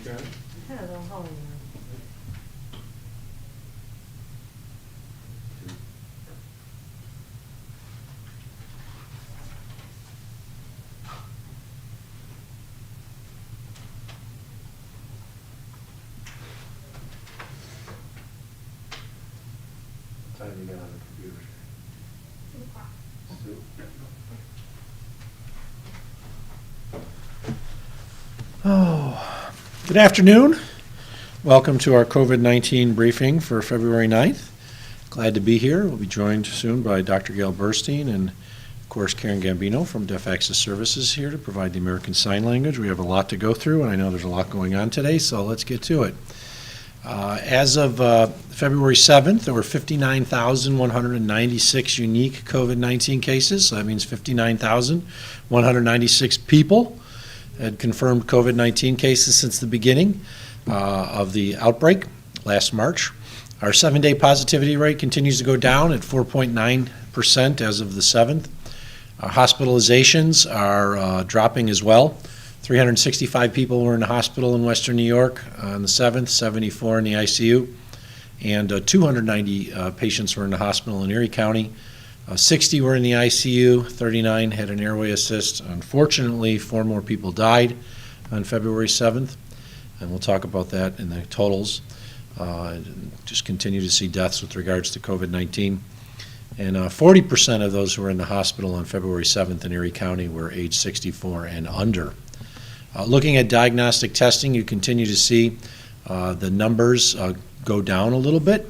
Okay. Hello, how are you? What time you got on the computer? 2 o'clock. Oh, good afternoon. Welcome to our COVID-19 briefing for February 9th. Glad to be here. We'll be joined soon by Dr. Gail Burstein and, of course, Karen Gambino from Deaf Access Services here to provide the American Sign Language. We have a lot to go through, and I know there's a lot going on today, so let's get to it. As of February 7th, there were 59,196 unique COVID-19 cases. So that means 59,196 people had confirmed COVID-19 cases since the beginning of the outbreak last March. Our 7-day positivity rate continues to go down at 4.9% as of the 7th. Our hospitalizations are dropping as well. 365 people were in the hospital in Western New York on the 7th, 74 in the ICU, and 290 patients were in the hospital in Erie County. 60 were in the ICU, 39 had an airway assist. Unfortunately, 4 more people died on February 7th, and we'll talk about that in the totals. Just continue to see deaths with regards to COVID-19. And 40% of those who were in the hospital on February 7th in Erie County were age 64 and under. Looking at diagnostic testing, you continue to see the numbers go down a little bit.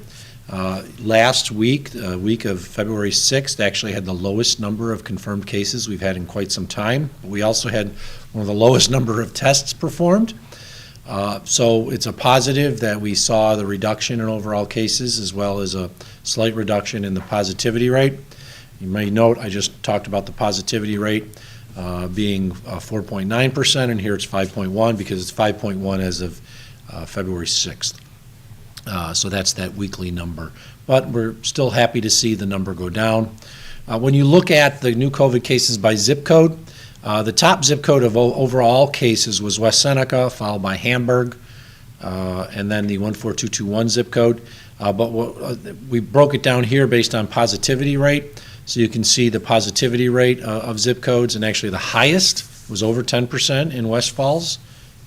Last week, the week of February 6th, actually had the lowest number of confirmed cases we've had in quite some time. We also had one of the lowest number of tests performed. So it's a positive that we saw the reduction in overall cases as well as a slight reduction in the positivity rate. You may note I just talked about the positivity rate being 4.9%, and here it's 5.1 because it's 5.1 as of February 6th. So that's that weekly number. But we're still happy to see the number go down. When you look at the new COVID cases by zip code, the top zip code of overall cases was West Seneca, followed by Hamburg, and then the 14221 zip code. But we broke it down here based on positivity rate. So you can see the positivity rate of zip codes, and actually the highest was over 10% in West Falls,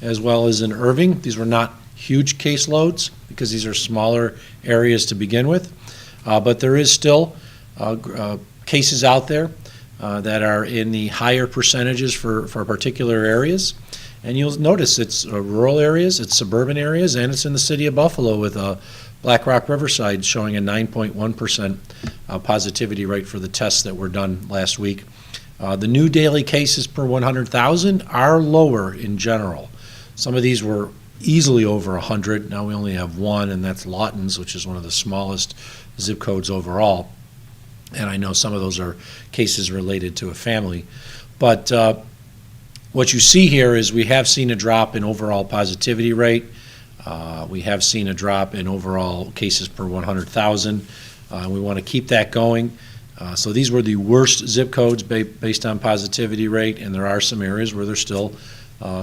as well as in Irving. These were not huge caseloads because these are smaller areas to begin with. But there is still cases out there that are in the higher percentages for particular areas. And you'll notice it's rural areas, it's suburban areas, and it's in the city of Buffalo with Black Rock Riverside showing a 9.1% positivity rate for the tests that were done last week. The new daily cases per 100,000 are lower in general. Some of these were easily over 100. Now we only have one, and that's Lawton's, which is one of the smallest zip codes overall. And I know some of those are cases related to a family. But what you see here is we have seen a drop in overall positivity rate. We have seen a drop in overall cases per 100,000. We want to keep that going. So these were the worst zip codes based on positivity rate, and there are some areas where there's still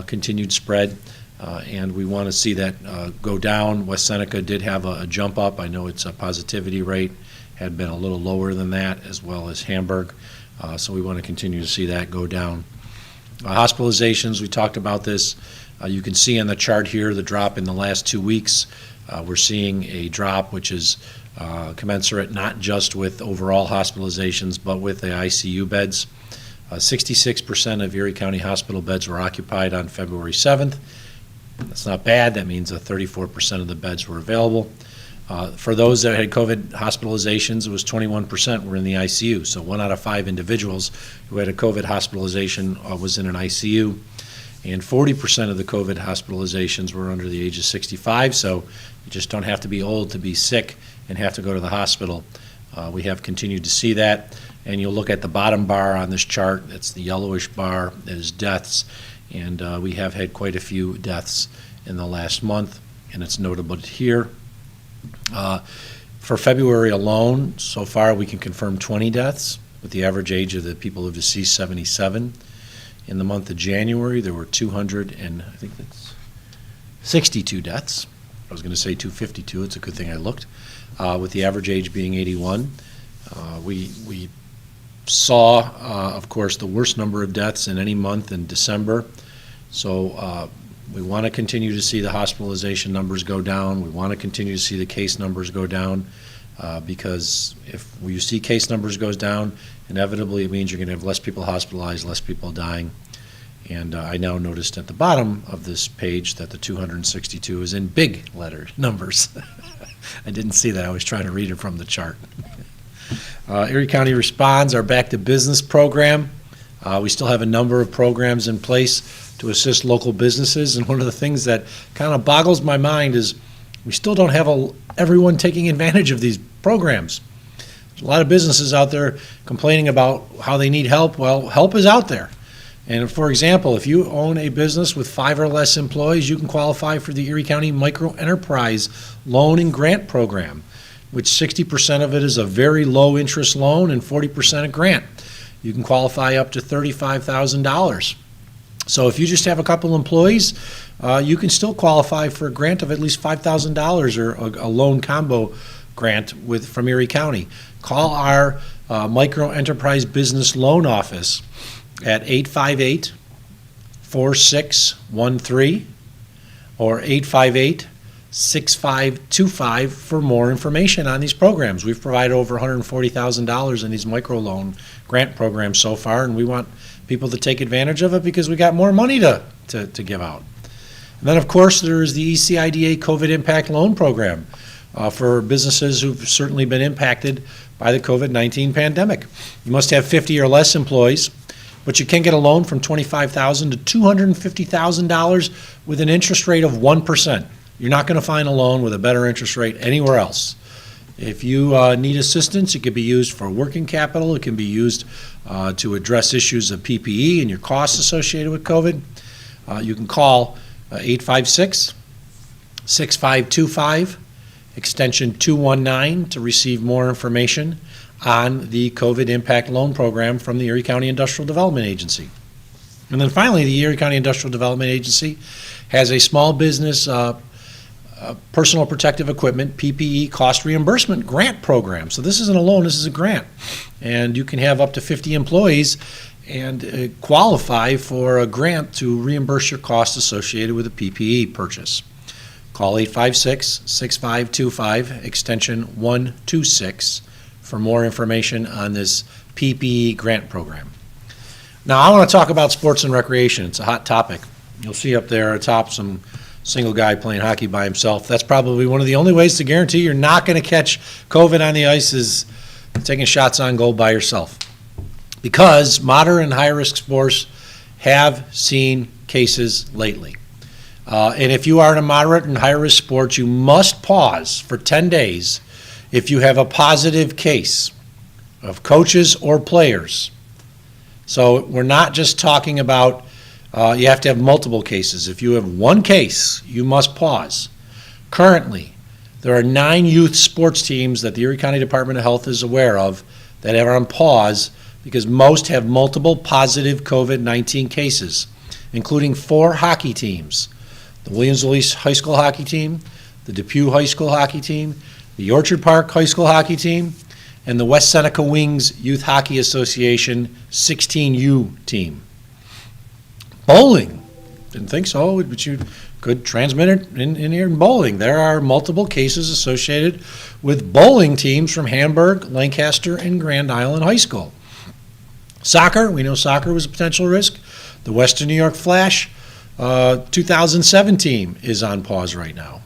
continued spread, and we want to see that go down. West Seneca did have a jump up. I know its positivity rate had been a little lower than that, as well as Hamburg. So we want to continue to see that go down. Hospitalizations, we talked about this. You can see on the chart here the drop in the last 2 weeks. We're seeing a drop which is commensurate not just with overall hospitalizations but with the ICU beds. 66% of Erie County Hospital beds were occupied on February 7th. That's not bad. That means 34% of the beds were available. For those that had COVID hospitalizations, it was 21% were in the ICU. So 1 out of 5 individuals who had a COVID hospitalization was in an ICU. And 40% of the COVID hospitalizations were under the age of 65, so you just don't have to be old to be sick and have to go to the hospital. We have continued to see that, and you'll look at the bottom bar on this chart. That's the yellowish bar. That is deaths, and we have had quite a few deaths in the last month, and it's notable here. For February alone, so far we can confirm 20 deaths, with the average age of the people who have deceased 77. In the month of January, there were 200 and I think that's 62 deaths. I was going to say 252. It's a good thing I looked. With the average age being 81. We saw, of course, the worst number of deaths in any month in December. So we want to continue to see the hospitalization numbers go down. We want to continue to see the case numbers go down because if you see case numbers goes down, inevitably it means you're going to have less people hospitalized, less people dying. And I now noticed at the bottom of this page that the 262 is in big letter numbers. I didn't see that. I was trying to read it from the chart. Erie County Responds, our Back to Business program. We still have a number of programs in place to assist local businesses. And one of the things that kind of boggles my mind is we still don't have everyone taking advantage of these programs. There's a lot of businesses out there complaining about how they need help. Well, help is out there. And for example, if you own a business with 5 or less employees, you can qualify for the Erie County Micro Enterprise Loan and Grant Program, which 60% of it is a very low interest loan and 40% a grant. You can qualify up to $35,000. So if you just have a couple employees, you can still qualify for a grant of at least $5,000 or a loan combo grant from Erie County. Call our Micro Enterprise Business Loan Office at 858-4613 or 858-6525 for more information on these programs. We've provided over $140,000 in these microloan grant programs so far, and we want people to take advantage of it because we got more money to give out. And then, of course, there is the ECIDA COVID Impact Loan Program for businesses who've certainly been impacted by the COVID-19 pandemic. You must have 50 or less employees, but you can get a loan from $25,000 to $250,000 with an interest rate of 1%. You're not going to find a loan with a better interest rate anywhere else. If you need assistance, it can be used for working capital. It can be used to address issues of PPE and your costs associated with COVID. You can call 856-6525, extension 219 to receive more information on the COVID Impact Loan Program from the Erie County Industrial Development Agency. And then finally, the Erie County Industrial Development Agency has a small business personal protective equipment, PPE cost reimbursement grant program. So this isn't a loan, this is a grant. And you can have up to 50 employees and qualify for a grant to reimburse your costs associated with a PPE purchase. Call 856-6525, extension 126 for more information on this PPE grant program. Now I want to talk about sports and recreation. It's a hot topic. You'll see up there atop some single guy playing hockey by himself. That's probably one of the only ways to guarantee you're not going to catch COVID on the ice is taking shots on goal by yourself. Because moderate and high-risk sports have seen cases lately. And if you are in a moderate and high-risk sport, you must pause for 10 days if you have a positive case of coaches or players. So we're not just talking about you have to have multiple cases. If you have one case, you must pause. Currently, there are 9 youth sports teams that the Erie County Department of Health is aware of that are on pause because most have multiple positive COVID-19 cases, including 4 hockey teams: the Williams-Lease High School hockey team, the Depew High School hockey team, the Orchard Park High School hockey team, and the West Seneca Wings Youth Hockey Association 16U team. Bowling, didn't think so, but you could transmit it in here in bowling. There are multiple cases associated with bowling teams from Hamburg, Lancaster, and Grand Island High School. Soccer, we know soccer was a potential risk. The Western New York Flash 2007 team is on pause right now.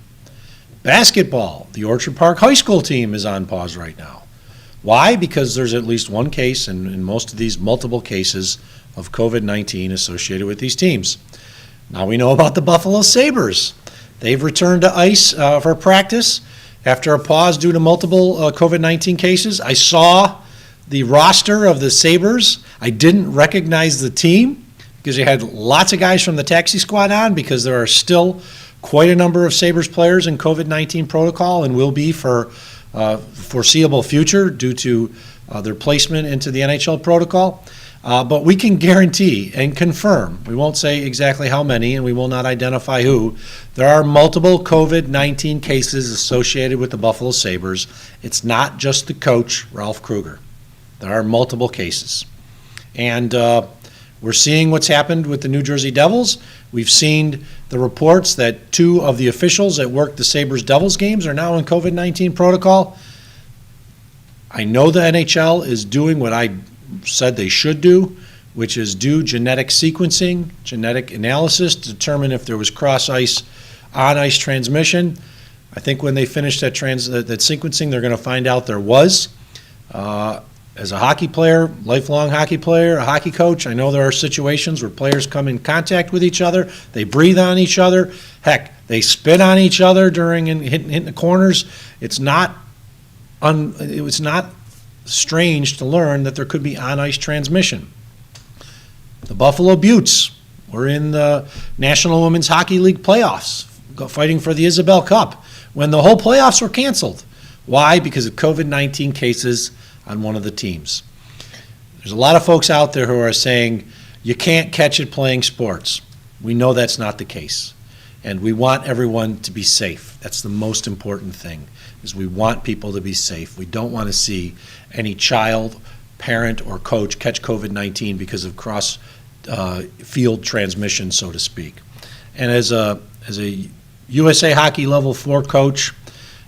Basketball, the Orchard Park High School team is on pause right now. Why? Because there's at least one case, and in most of these multiple cases of COVID-19 associated with these teams. Now we know about the Buffalo Sabres. They've returned to ice for practice after a pause due to multiple COVID-19 cases. I saw the roster of the Sabres. I didn't recognize the team because they had lots of guys from the taxi squad on because there are still quite a number of Sabres players in COVID-19 protocol and will be for foreseeable future due to their placement into the NHL protocol. But we can guarantee and confirm, we won't say exactly how many, and we will not identify who, there are multiple COVID-19 cases associated with the Buffalo Sabres. It's not just the coach, Ralph Kruger. There are multiple cases. And we're seeing what's happened with the New Jersey Devils. We've seen the reports that 2 of the officials that worked the Sabres-Devils games are now in COVID-19 protocol. I know the NHL is doing what I said they should do, which is do genetic sequencing, genetic analysis to determine if there was cross-ice, on-ice transmission. I think when they finish that sequencing, they're going to find out there was. As a hockey player, lifelong hockey player, a hockey coach, I know there are situations where players come in contact with each other, they breathe on each other, heck, they spit on each other during hitting the corners. It was not strange to learn that there could be on-ice transmission. The Buffalo Buttes were in the National Women's Hockey League playoffs, fighting for the Isabel Cup, when the whole playoffs were canceled. Why? Because of COVID-19 cases on one of the teams. There's a lot of folks out there who are saying you can't catch it playing sports. We know that's not the case. And we want everyone to be safe. That's the most important thing, is we want people to be safe. We don't want to see any child, parent, or coach catch COVID-19 because of cross-field transmission, so to speak. And as a USA Hockey Level 4 coach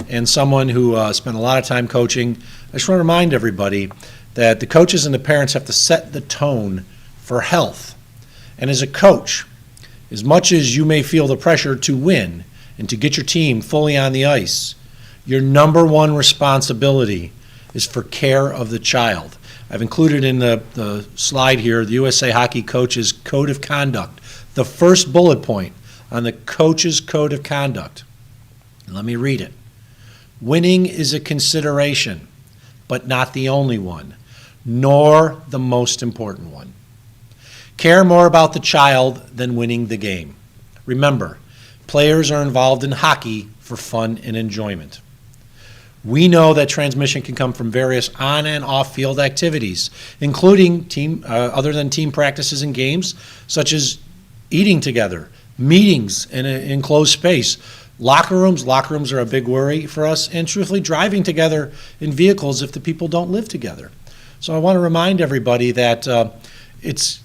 and someone who spent a lot of time coaching, I just want to remind everybody that the coaches and the parents have to set the tone for health. And as a coach, as much as you may feel the pressure to win and to get your team fully on the ice, your number one responsibility is for care of the child. I've included in the slide here the USA Hockey Coach's Code of Conduct, the first bullet point on the Coach's Code of Conduct. And let me read it. Winning is a consideration, but not the only one, nor the most important one. Care more about the child than winning the game. Remember, players are involved in hockey for fun and enjoyment. We know that transmission can come from various on and off field activities, including other than team practices and games, such as eating together, meetings in an enclosed space, locker rooms are a big worry for us, and truthfully driving together in vehicles if the people don't live together. So I want to remind everybody that it's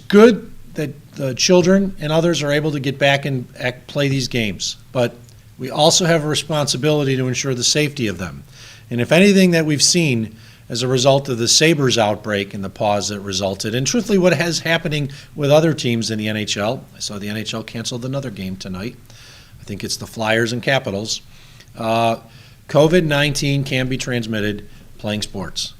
good that the children and others are able to get back and play these games, but we also have a responsibility to ensure the safety of them. And if anything that we've seen as a result of the Sabres outbreak and the pause that resulted, and truthfully what has happening with other teams in the NHL, I saw the NHL canceled another game tonight. I think it's the Flyers and Capitals. COVID-19 can be transmitted playing sports.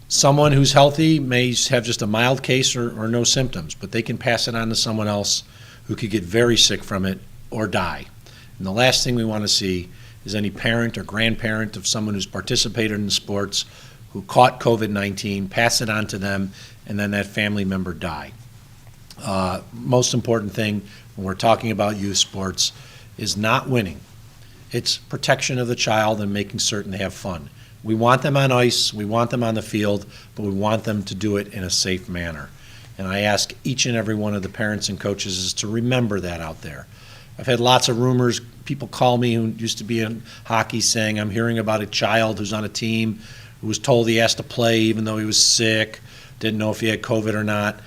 Someone who's healthy may have just a mild case or no symptoms, but they can pass it on to someone else who could get very sick from it or die. And the last thing we want to see is any parent or grandparent of someone who's participated in sports who caught COVID-19, pass it on to them, and then that family member die. Most important thing when we're talking about youth sports is not winning. It's protection of the child and making certain they have fun. We want them on ice, we want them on the field, but we want them to do it in a safe manner. And I ask each and every one of the parents and coaches to remember that out there. I've had lots of rumors. People call me who used to be in hockey saying, I'm hearing about a child who's on a team who was told he has to play even though he was sick, didn't know if he had COVID or not.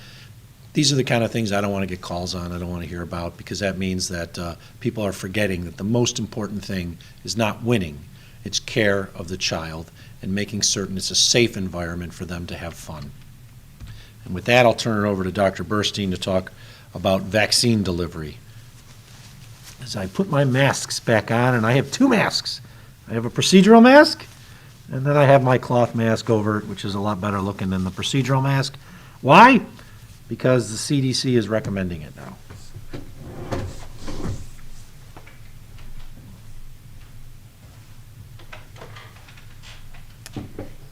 These are the kind of things I don't want to get calls on, I don't want to hear about, because that means that people are forgetting that the most important thing is not winning. It's care of the child and making certain it's a safe environment for them to have fun. And with that, I'll turn it over to Dr. Burstein to talk about vaccine delivery. As I put my masks back on, and I have two masks. I have a procedural mask, and then I have my cloth mask over it, which is a lot better looking than the procedural mask. Why? Because the CDC is recommending it now.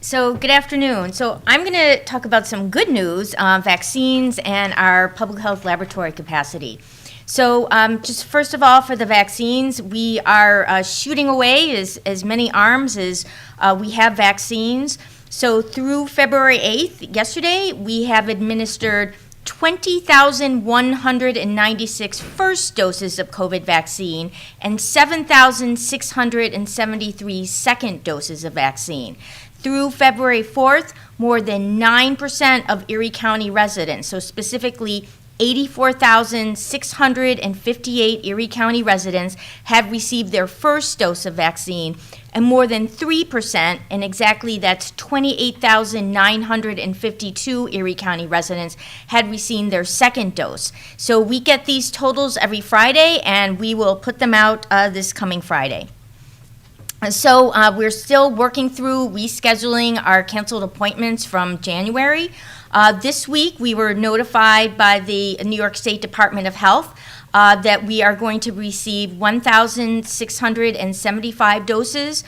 So good afternoon. So I'm going to talk about some good news on vaccines and our public health laboratory capacity. So just first of all, for the vaccines, we are shooting away as many arms as we have vaccines. So through February 8th, yesterday, we have administered 20,196 first doses of COVID vaccine and 7,673 second doses of vaccine. Through February 4th, more than 9% of Erie County residents, so specifically 84,658 Erie County residents have received their first dose of vaccine, and more than 3%, and exactly that's 28,952 Erie County residents, had received their second dose. So we get these totals every Friday, and we will put them out this coming Friday. So we're still working through rescheduling our canceled appointments from January. This week, we were notified by the New York State Department of Health that we are going to receive 1,675 doses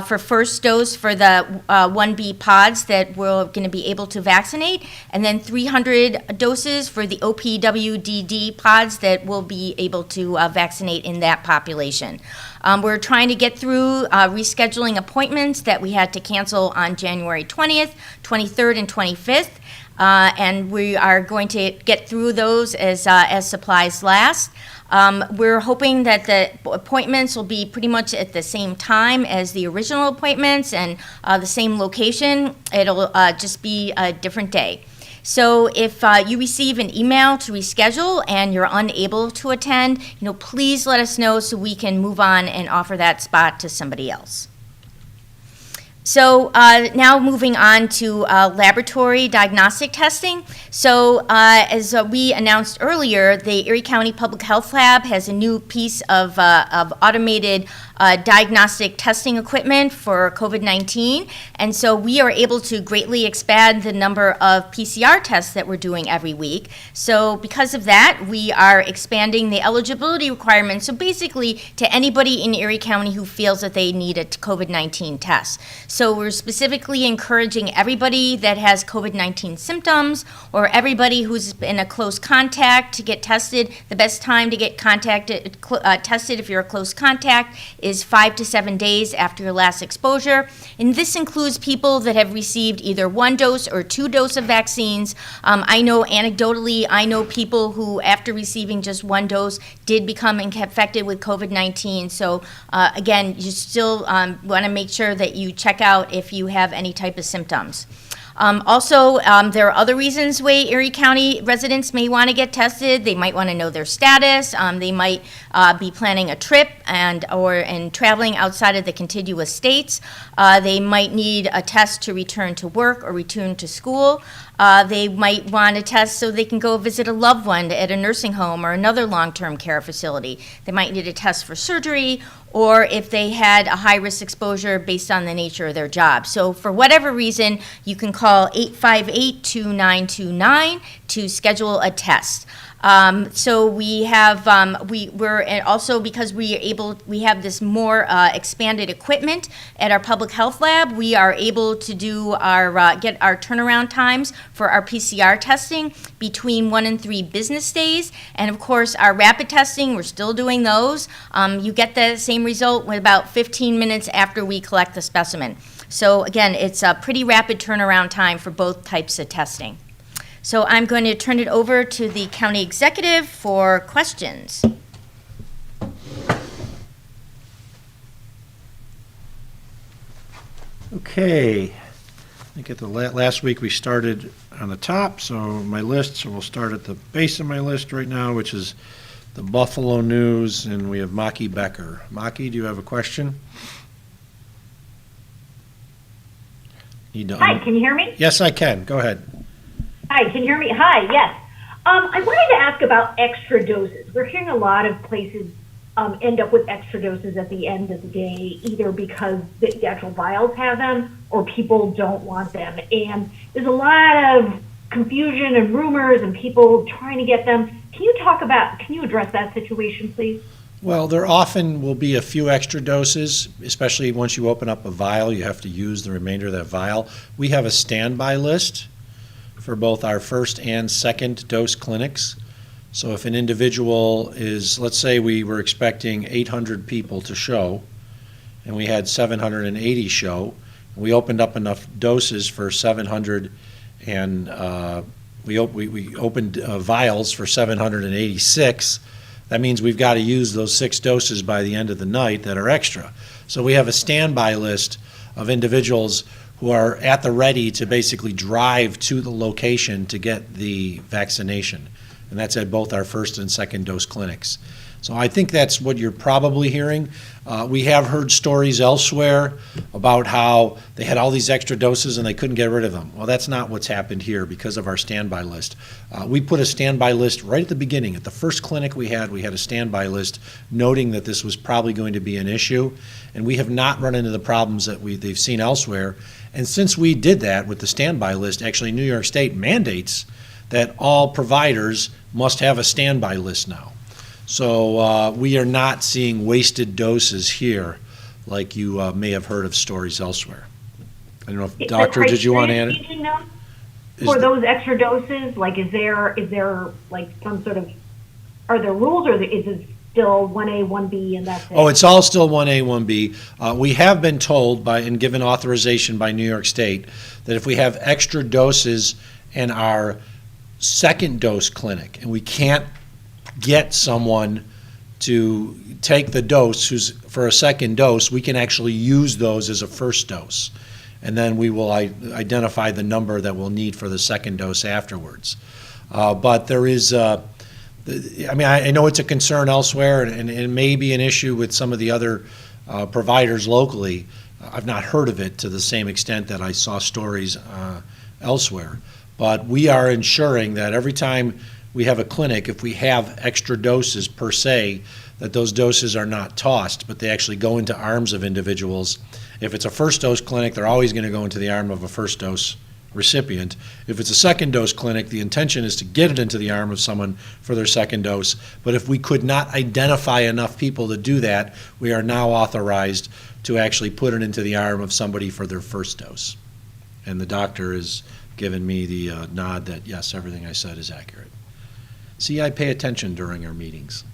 for first dose for the 1B pods that we're going to be able to vaccinate, and then 300 doses for the OPWDD pods that we'll be able to vaccinate in that population. We're trying to get through rescheduling appointments that we had to cancel on January 20th, 23rd, and 25th. And we are going to get through those as supplies last. We're hoping that the appointments will be pretty much at the same time as the original appointments and the same location. It'll just be a different day. So if you receive an email to reschedule and you're unable to attend, please let us know so we can move on and offer that spot to somebody else. So now moving on to laboratory diagnostic testing. So as we announced earlier, the Erie County Public Health Lab has a new piece of automated diagnostic testing equipment for COVID-19. And so we are able to greatly expand the number of PCR tests that we're doing every week. So because of that, we are expanding the eligibility requirements. So basically to anybody in Erie County who feels that they need a COVID-19 test. So we're specifically encouraging everybody that has COVID-19 symptoms or everybody who's in a close contact to get tested. The best time to get tested if you're a close contact is 5 to 7 days after your last exposure. And this includes people that have received either 1 dose or 2 doses of vaccines. I know anecdotally, people who after receiving just 1 dose did become infected with COVID-19. So again, you still want to make sure that you check out if you have any type of symptoms. Also, there are other reasons why Erie County residents may want to get tested. They might want to know their status. They might be planning a trip and traveling outside of the contiguous states. They might need a test to return to work or return to school. They might want a test so they can go visit a loved one at a nursing home or another long-term care facility. They might need a test for surgery, or if they had a high-risk exposure based on the nature of their job. So for whatever reason, you can call 858-2929 to schedule a test. So we have, we're also, because we have this more expanded equipment at our public health lab, we are able to do get our turnaround times for our PCR testing between 1 and 3 business days. And of course, our rapid testing, we're still doing those. You get the same result with about 15 minutes after we collect the specimen. So again, it's a pretty rapid turnaround time for both types of testing. So I'm going to turn it over to the county executive for questions. Okay. I think at the last week we started on the top, so my list, so we'll start at the base of my list right now, which is the Buffalo News, and we have Maki Becker. Maki, do you have a question? Hi, can you hear me? Yes, I can. Go ahead. Hi, can you hear me? Hi, yes. I wanted to ask about extra doses. We're hearing a lot of places end up with extra doses at the end of the day, either because the actual vials have them or people don't want them. And there's a lot of confusion and rumors and people trying to get them. Can you address that situation, please? Well, there often will be a few extra doses, especially once you open up a vial, you have to use the remainder of that vial. We have a standby list for both our first and second dose clinics. So if an individual is, let's say we were expecting 800 people to show, and we had 780 show, We opened up enough doses for 700, and we opened vials for 786. That means we've got to use those 6 doses by the end of the night that are extra. So we have a standby list of individuals who are at the ready to basically drive to the location to get the vaccination. And that's at both our first and second dose clinics. So I think that's what you're probably hearing. We have heard stories elsewhere about how they had all these extra doses and they couldn't get rid of them. Well, that's not what's happened here because of our standby list. We put a standby list right at the beginning. At the first clinic we had a standby list noting that this was probably going to be an issue, and we have not run into the problems that they've seen elsewhere. And since we did that with the standby list, actually New York State mandates that all providers must have a standby list now. So we are not seeing wasted doses here like you may have heard of stories elsewhere. I don't know if, Doctor, did you want to add it? For those extra doses, like is there like some sort of, are there rules, or is it still 1A, 1B, and that's it? Oh, it's all still 1A, 1B. We have been told and given authorization by New York State that if we have extra doses in our second dose clinic and we can't get someone to take the dose who's for a second dose, we can actually use those as a first dose. And then we will identify the number that we'll need for the second dose afterwards. But there is, I know it's a concern elsewhere, and it may be an issue with some of the other providers locally. I've not heard of it to the same extent that I saw stories elsewhere. But we are ensuring that every time we have a clinic, if we have extra doses per se, that those doses are not tossed, but they actually go into arms of individuals. If it's a first dose clinic, they're always going to go into the arm of a first dose recipient. If it's a second dose clinic, the intention is to get it into the arm of someone for their second dose. But if we could not identify enough people to do that, we are now authorized to actually put it into the arm of somebody for their first dose. And the doctor has given me the nod that, yes, everything I said is accurate. See, I pay attention during our meetings.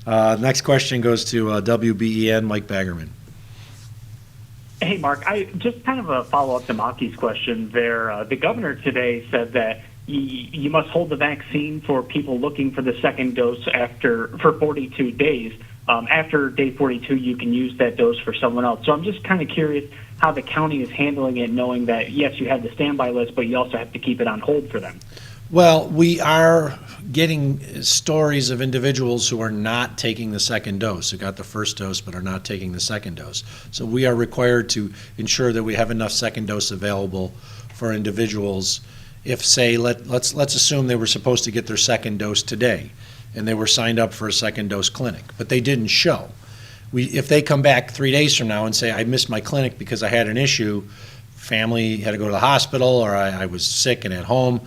Next question goes to WBEN, Mike Baggerman. Hey, Mark, I just kind of a follow-up to Maki's question there. The governor today said that you must hold the vaccine for people looking for the second dose for 42 days. After day 42, you can use that dose for someone else. So I'm just kind of curious how the county is handling it, knowing that, yes, you have the standby list, but you also have to keep it on hold for them. Well, we are getting stories of individuals who are not taking the second dose, who got the first dose but are not taking the second dose. So we are required to ensure that we have enough second dose available for individuals. If, say, let's assume they were supposed to get their second dose today and they were signed up for a second dose clinic, but they didn't show. If they come back 3 days from now and say, I missed my clinic because I had an issue, family had to go to the hospital, or I was sick and at home,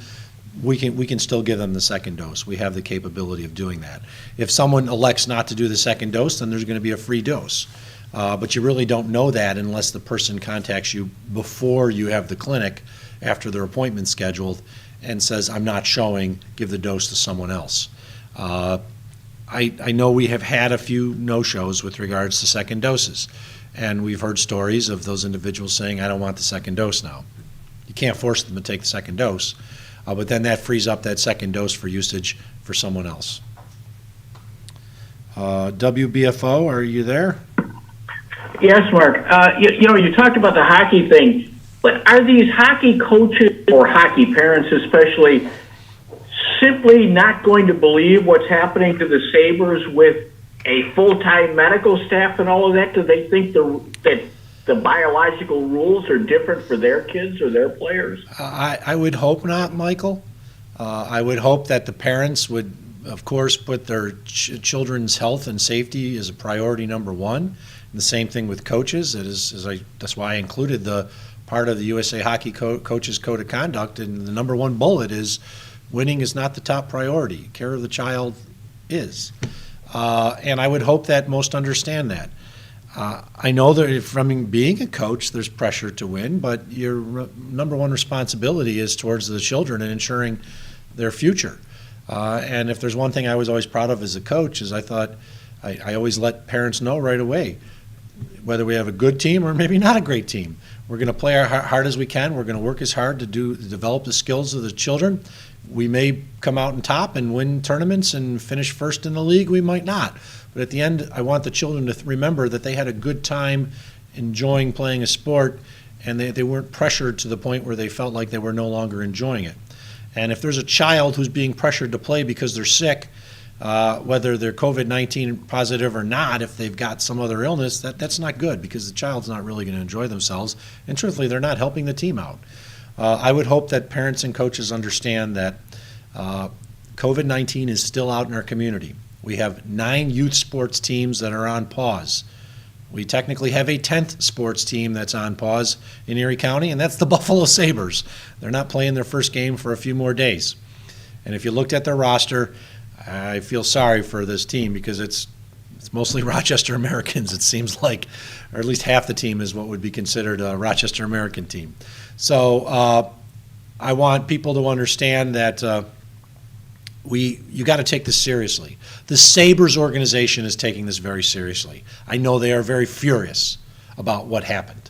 we can still give them the second dose. We have the capability of doing that. If someone elects not to do the second dose, then there's going to be a free dose. But you really don't know that unless the person contacts you before you have the clinic, after their appointment's scheduled, and says, I'm not showing, give the dose to someone else. I know we have had a few no-shows with regards to second doses, and we've heard stories of those individuals saying, I don't want the second dose now. You can't force them to take the second dose. But then that frees up that second dose for usage for someone else. WBFO, are you there? Yes, Mark. You talked about the hockey thing, but are these hockey coaches or hockey parents especially simply not going to believe what's happening to the Sabres with a full-time medical staff and all of that? Do they think that the biological rules are different for their kids or their players? I would hope not, Michael. I would hope that the parents would, of course, put their children's health and safety as a priority number one. And the same thing with coaches. That's why I included the part of the USA Hockey Coaches Code of Conduct, and the number one bullet is winning is not the top priority. Care of the child is. And I would hope that most understand that. I know that from being a coach, there's pressure to win, but your number one responsibility is towards the children and ensuring their future. And if there's one thing I was always proud of as a coach is I thought I always let parents know right away, whether we have a good team or maybe not a great team. We're going to play our hard as we can. We're going to work as hard to develop the skills of the children. We may come out on top and win tournaments and finish first in the league. We might not. But at the end, I want the children to remember that they had a good time enjoying playing a sport, and they weren't pressured to the point where they felt like they were no longer enjoying it. And if there's a child who's being pressured to play because they're sick, whether they're COVID-19 positive or not, if they've got some other illness, that's not good, because the child's not really going to enjoy themselves. And truthfully, they're not helping the team out. I would hope that parents and coaches understand that COVID-19 is still out in our community. We have 9 youth sports teams that are on pause. We technically have a 10th sports team that's on pause in Erie County, and that's the Buffalo Sabres. They're not playing their first game for a few more days. And if you looked at their roster, I feel sorry for this team, because it's mostly Rochester Americans, it seems like, or at least half the team is what would be considered a Rochester American team. So I want people to understand that you got to take this seriously. The Sabres organization is taking this very seriously. I know they are very furious about what happened.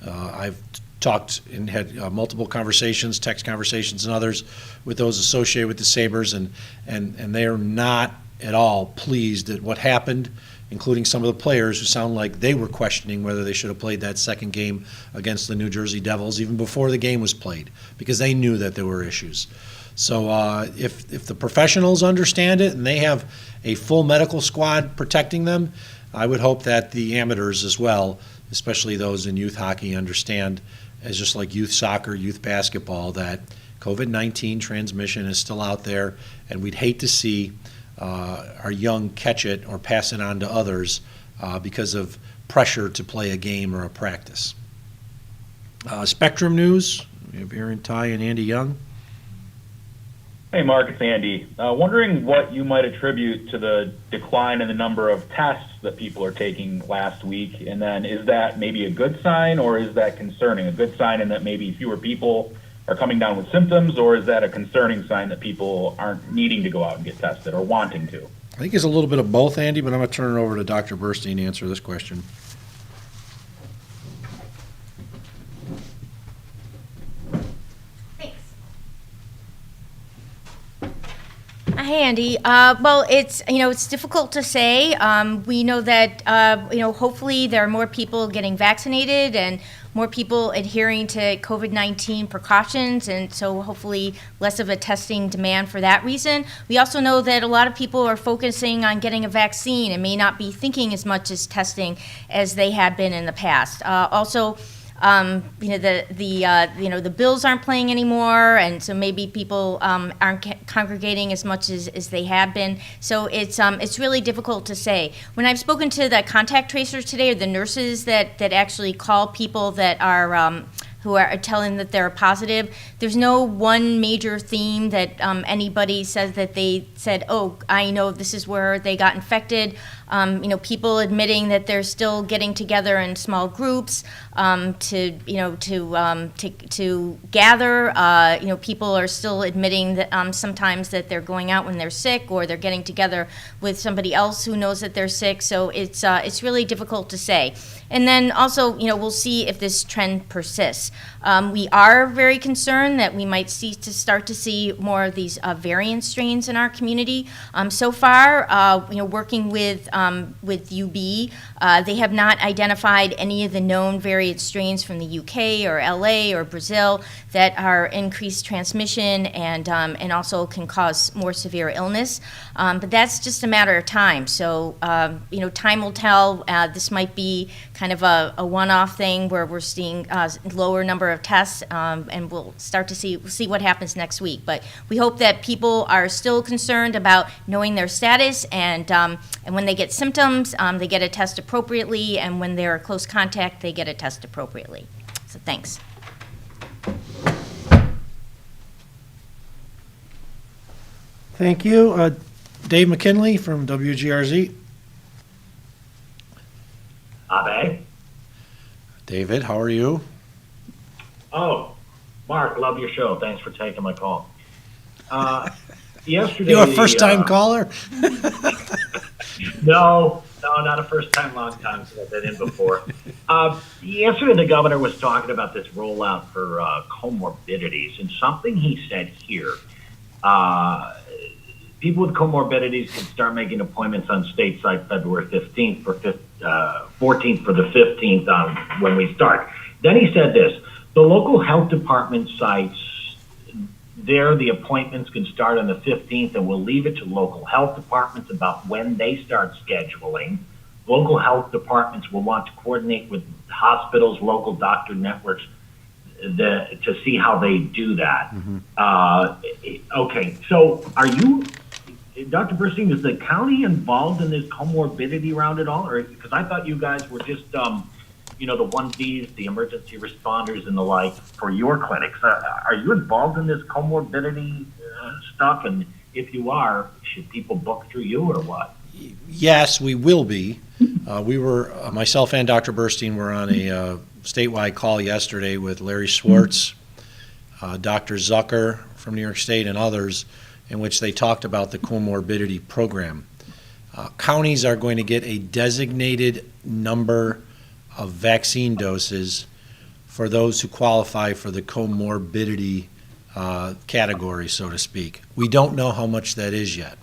I've talked and had multiple conversations, text conversations and others, with those associated with the Sabres, and they are not at all pleased at what happened, including some of the players who sound like they were questioning whether they should have played that second game against the New Jersey Devils even before the game was played, because they knew that there were issues. So if the professionals understand it and they have a full medical squad protecting them, I would hope that the amateurs as well, especially those in youth hockey, understand, as just like youth soccer, youth basketball, that COVID-19 transmission is still out there, and we'd hate to see our young catch it or pass it on to others because of pressure to play a game or a practice. Spectrum News, we have Aaron Ty and Andy Young. Hey, Mark, it's Andy. Wondering what you might attribute to the decline in the number of tests that people are taking last week, and then is that maybe a good sign, or is that concerning? A good sign in that maybe fewer people are coming down with symptoms, or is that a concerning sign that people aren't needing to go out and get tested or wanting to? I think it's a little bit of both, Andy, but I'm going to turn it over to Dr. Burstein to answer this question. Hi, Andy. Well, it's difficult to say. We know that hopefully there are more people getting vaccinated and more people adhering to COVID-19 precautions, and so hopefully less of a testing demand for that reason. We also know that a lot of people are focusing on getting a vaccine and may not be thinking as much as testing as they had been in the past. The bills aren't playing anymore, and so maybe people aren't congregating as much as they have been. So it's really difficult to say. When I've spoken to the contact tracers today, or the nurses that actually call people that are who are telling that they're positive, there's no one major theme that anybody says that they said, oh, I know this is where they got infected. People admitting that they're still getting together in small groups to gather. People are still admitting that sometimes that they're going out when they're sick, or they're getting together with somebody else who knows that they're sick. So it's really difficult to say. And then also, we'll see if this trend persists. We are very concerned that we might start to see more of these variant strains in our community. So far, working with UB, they have not identified any of the known variant strains from the UK or LA or Brazil that are increased transmission and also can cause more severe illness. But that's just a matter of time. So, time will tell. This might be kind of a one-off thing where we're seeing lower number of tests, and we'll start to see what happens next week. But we hope that people are still concerned about knowing their status, and when they get symptoms, they get a test appropriately, and when they're a close contact, they get a test appropriately. So thanks. Thank you. Dave McKinley from WGRZ. Abe. David, how are you? Oh, Mark, love your show. Thanks for taking my call. Yesterday, You a first-time caller? No, No, not a first time, long time, since I've been in before. Yesterday, the governor was talking about this rollout for comorbidities, and something he said here. People with comorbidities can start making appointments on state site February 15th for 14th for the 15th on when we start. Then he said this: the local health department sites, there the appointments can start on the 15th, and we'll leave it to local health departments about when they start scheduling. Local health departments will want to coordinate with hospitals, local doctor networks to see how they do that. Okay, so are you, Dr. Burstein, is the county involved in this comorbidity round at all? Or because I thought you guys were just, the 1Bs, the emergency responders and the like for your clinics. Are you involved in this comorbidity stuff? And if you are, should people book through you or what? Yes, we will be. We were, myself and Dr. Burstein were on a statewide call yesterday with Larry Schwartz, Dr. Zucker from New York State, and others, in which they talked about the comorbidity program. Counties are going to get a designated number of vaccine doses for those who qualify for the comorbidity category, so to speak. We don't know how much that is yet.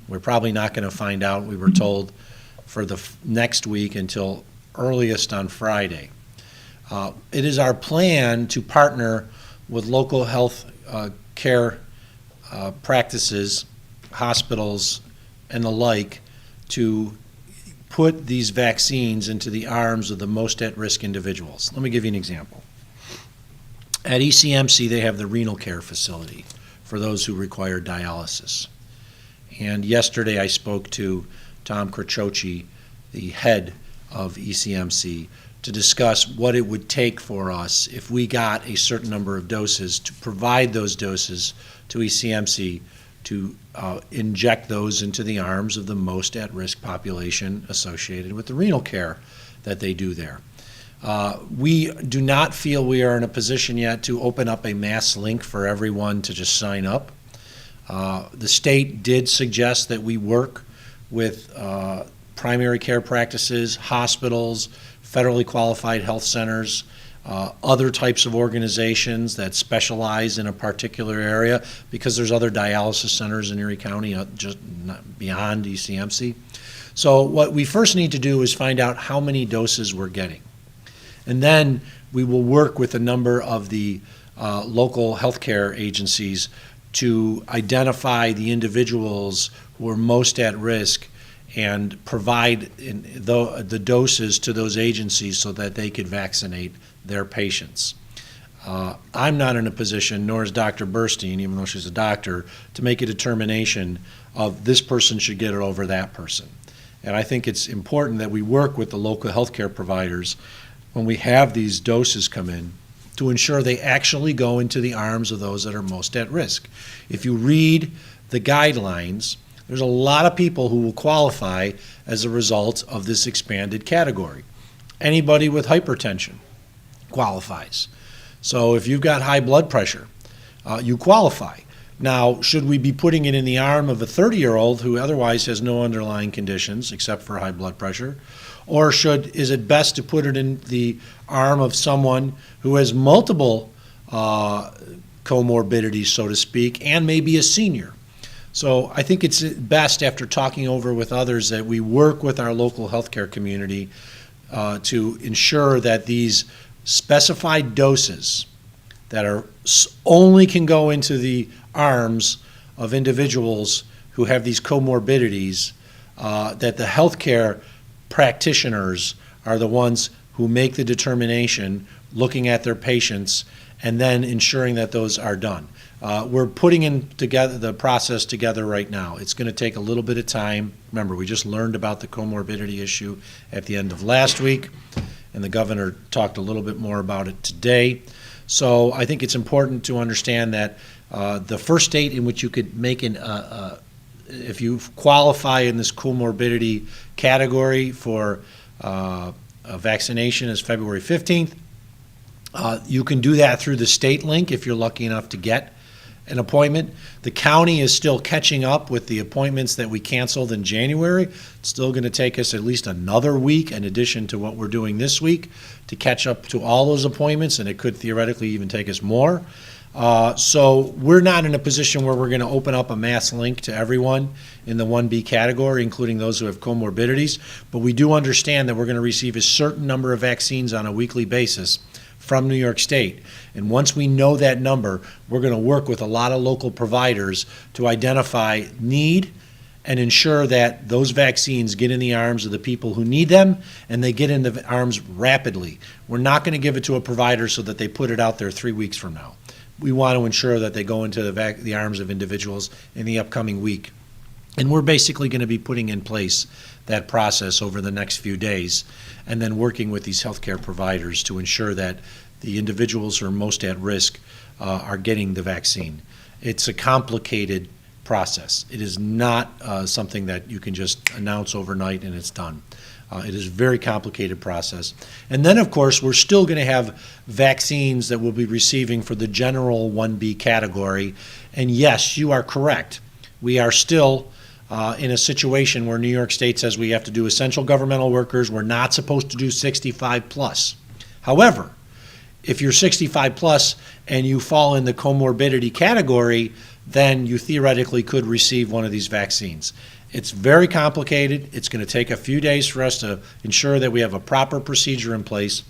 We're probably not going to find out, we were told, for the next week until earliest on Friday. It is our plan to partner with local health care practices, hospitals, and the like to put these vaccines into the arms of the most at-risk individuals. Let me give you an example. At ECMC, they have the renal care facility for those who require dialysis. And yesterday I spoke to Tom Croce, the head of ECMC, to discuss what it would take for us if we got a certain number of doses to provide those doses to ECMC to inject those into the arms of the most at-risk population associated with the renal care that they do there. We do not feel we are in a position yet to open up a mass link for everyone to just sign up. The state did suggest that we work with primary care practices, hospitals, federally qualified health centers, other types of organizations that specialize in a particular area, because there's other dialysis centers in Erie County just beyond ECMC. So what we first need to do is find out how many doses we're getting. And then we will work with a number of the local healthcare agencies to identify the individuals who are most at risk and provide the doses to those agencies so that they could vaccinate their patients. I'm not in a position, nor is Dr. Burstein, even though she's a doctor, to make a determination of this person should get it over that person. And I think it's important that we work with the local healthcare providers when we have these doses come in to ensure they actually go into the arms of those that are most at risk. If you read the guidelines, there's a lot of people who will qualify as a result of this expanded category. Anybody with hypertension qualifies. So if you've got high blood pressure, you qualify. Now, should we be putting it in the arm of a 30-year-old who otherwise has no underlying conditions except for high blood pressure? Or is it best to put it in the arm of someone who has multiple comorbidities, so to speak, and maybe a senior? So I think it's best, after talking over with others, that we work with our local healthcare community to ensure that these specified doses that are only can go into the arms of individuals who have these comorbidities, that the healthcare practitioners are the ones who make the determination, looking at their patients, and then ensuring that those are done. We're putting the process together right now. It's going to take a little bit of time. Remember, we just learned about the comorbidity issue at the end of last week, and the governor talked a little bit more about it today. So I think it's important to understand that the first state in which you could make if you qualify in this comorbidity category for a vaccination is February 15th. You can do that through the state link if you're lucky enough to get an appointment. The county is still catching up with the appointments that we canceled in January. It's still going to take us at least another week in addition to what we're doing this week to catch up to all those appointments, and it could theoretically even take us more. So we're not in a position where we're going to open up a mass link to everyone in the 1B category, including those who have comorbidities, but we do understand that we're going to receive a certain number of vaccines on a weekly basis from New York State. And once we know that number, we're going to work with a lot of local providers to identify need and ensure that those vaccines get in the arms of the people who need them, and they get in the arms rapidly. We're not going to give it to a provider so that they put it out there 3 weeks from now. We want to ensure that they go into the arms of individuals in the upcoming week. And we're basically going to be putting in place that process over the next few days, and then working with these healthcare providers to ensure that the individuals who are most at risk are getting the vaccine. It's a complicated process. It is not something that you can just announce overnight and it's done. It is a very complicated process. And then, of course, we're still going to have vaccines that we'll be receiving for the general 1B category. And yes, you are correct. We are still in a situation where New York State says we have to do essential governmental workers. We're not supposed to do 65 plus. However, if you're 65 plus and you fall in the comorbidity category, then you theoretically could receive one of these vaccines. It's very complicated. It's going to take a few days for us to ensure that we have a proper procedure in place,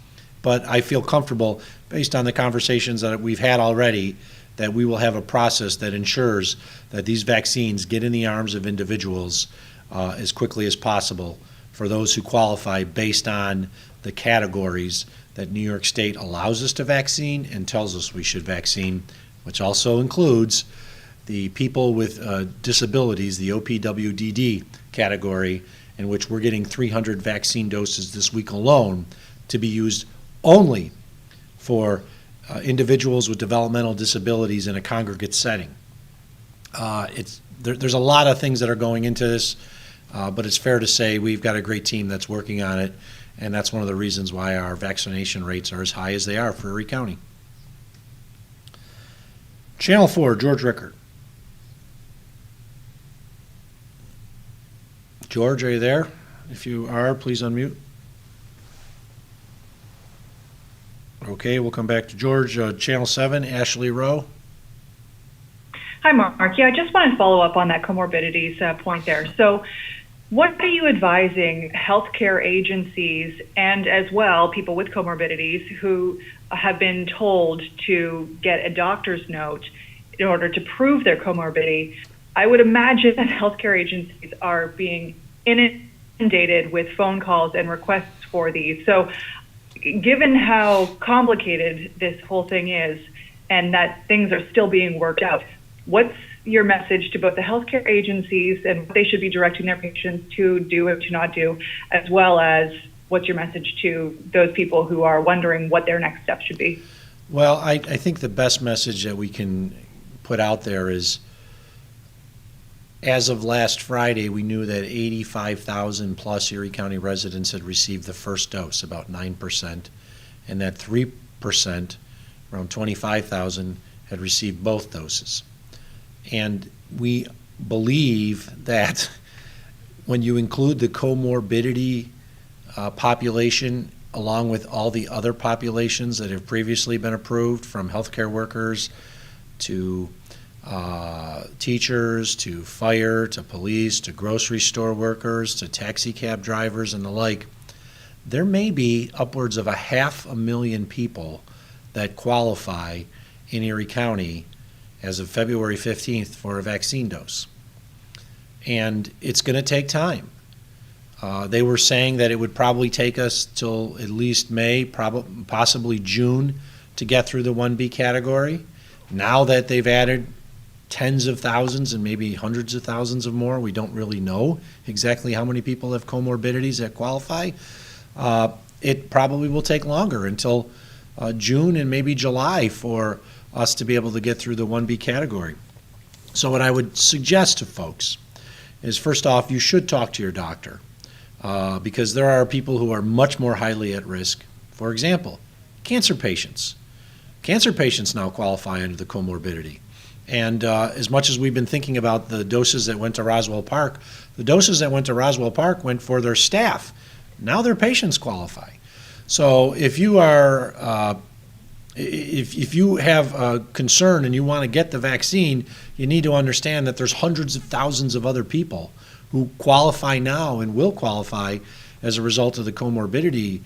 but I feel comfortable, based on the conversations that we've had already, that we will have a process that ensures that these vaccines get in the arms of individuals as quickly as possible for those who qualify based on the categories that New York State allows us to vaccine and tells us we should vaccine, which also includes the people with disabilities, the OPWDD category, in which we're getting 300 vaccine doses this week alone to be used only for individuals with developmental disabilities in a congregate setting. There's a lot of things that are going into this, but it's fair to say we've got a great team that's working on it, and that's one of the reasons why our vaccination rates are as high as they are for Erie County. Channel 4, George Rickert. George, are you there? If you are, please unmute. Okay, we'll come back to George. Channel 7, Ashley Rowe. Hi, Mark. Yeah, I just want to follow up on that comorbidities point there. So what are you advising healthcare agencies and as well people with comorbidities who have been told to get a doctor's note in order to prove their comorbidity? I would imagine that healthcare agencies are being inundated with phone calls and requests for these. So given how complicated this whole thing is and that things are still being worked out, what's your message to both the healthcare agencies and what they should be directing their patients to do and to not do, as well as what's your message to those people who are wondering what their next steps should be? Well, I think the best message that we can put out there is, as of last Friday, we knew that 85,000 plus Erie County residents had received the first dose, about 9%, and that 3%, around 25,000, had received both doses. And we believe that when you include the comorbidity population along with all the other populations that have previously been approved, from healthcare workers to teachers to fire to police to grocery store workers to taxi cab drivers and the like, there may be upwards of 500,000 people that qualify in Erie County as of February 15th for a vaccine dose. And it's going to take time. They were saying that it would probably take us till at least May, possibly June, to get through the 1B category. Now that they've added tens of thousands and maybe hundreds of thousands of more, we don't really know exactly how many people have comorbidities that qualify. It probably will take longer, until June and maybe July, for us to be able to get through the 1B category. So what I would suggest to folks is, first off, you should talk to your doctor, because there are people who are much more highly at risk. For example, cancer patients. Cancer patients now qualify under the comorbidity. And as much as we've been thinking about the doses that went to Roswell Park, the doses that went to Roswell Park went for their staff. Now their patients qualify. So if you are, if you have a concern and you want to get the vaccine, you need to understand that there's hundreds of thousands of other people who qualify now and will qualify as a result of the comorbidity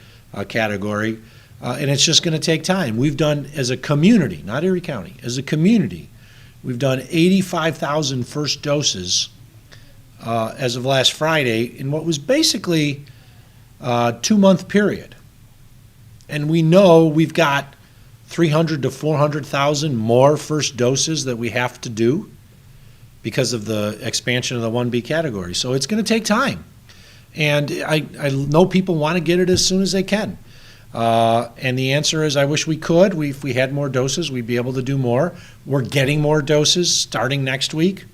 category, and it's just going to take time. We've done, as a community, not Erie County, as a community, we've done 85,000 first doses as of last Friday in what was basically a 2-month period. And we know we've got 300 to 400,000 more first doses that we have to do because of the expansion of the 1B category. So it's going to take time. And I know people want to get it as soon as they can. And the answer is, I wish we could. If we had more doses, we'd be able to do more. We're getting more doses starting next week,